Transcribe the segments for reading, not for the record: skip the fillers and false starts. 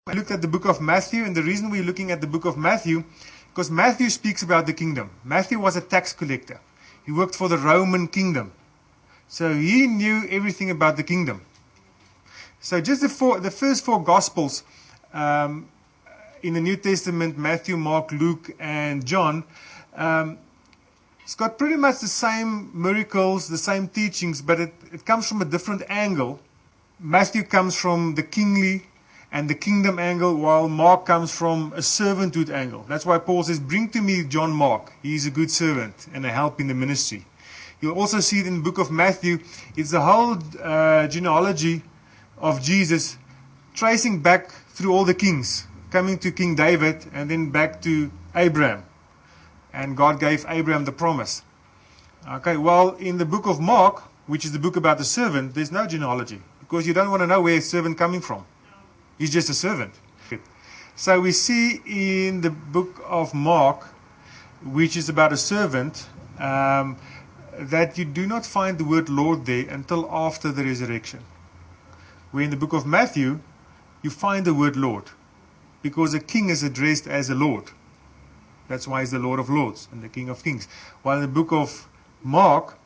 I looked at the book of Matthew, and the reason we're looking at the book of Matthew, because Matthew speaks about the kingdom. Matthew was a tax collector. He worked for the Roman kingdom. So he knew everything about the kingdom. So just the first four Gospels in the New Testament, Matthew, Mark, Luke, and John, it's got pretty much the same miracles, the same teachings, but it comes from a different angle. Matthew comes from the kingly and the kingdom angle, while Mark comes from a servanthood angle. That's why Paul says, bring to me John Mark. He's a good servant and a help in the ministry. You'll also see it in the book of Matthew. It's the whole genealogy of Jesus, tracing back through all the kings, coming to King David and then back to Abraham. And God gave Abraham the promise. Okay, well, in the book of Mark, which is the book about the servant, there's no genealogy, because you don't want to know where a servant coming from. He's just a servant. So we see in the book of Mark, which is about a servant, that you do not find the word Lord there until after the resurrection. Where in the book of Matthew, you find the word Lord, because a king is addressed as a Lord. That's why he's the Lord of Lords and the King of Kings. While in the book of Mark,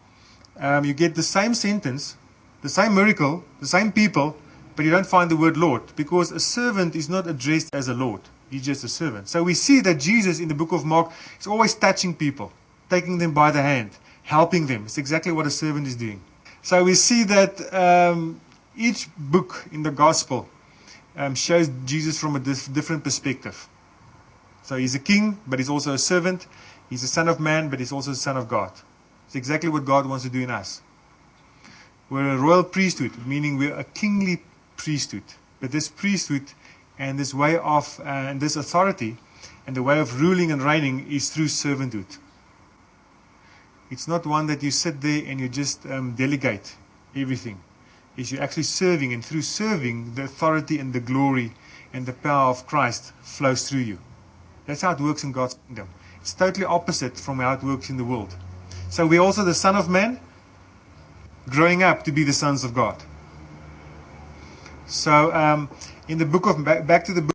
you get the same sentence, the same miracle, the same people, but you don't find the word Lord, because a servant is not addressed as a Lord. He's just a servant. So we see that Jesus in the book of Mark is always touching people, taking them by the hand, helping them. It's exactly what a servant is doing. So we see that each book in the gospel shows Jesus from a different perspective. So he's a king, but he's also a servant. He's a son of man, but he's also a son of God. It's exactly what God wants to do in us. We're a royal priesthood, meaning we're a kingly priesthood. But this priesthood and this way of, and this authority and the way of ruling and reigning is through servanthood. It's not one that you sit there and you just delegate everything. It's you're actually serving, and through serving, the authority and the glory and the power of Christ flows through you. That's how it works in God's kingdom. It's totally opposite from how it works in the world. So we're also the Son of Man, growing up to be the sons of God. So in the book of, back to the book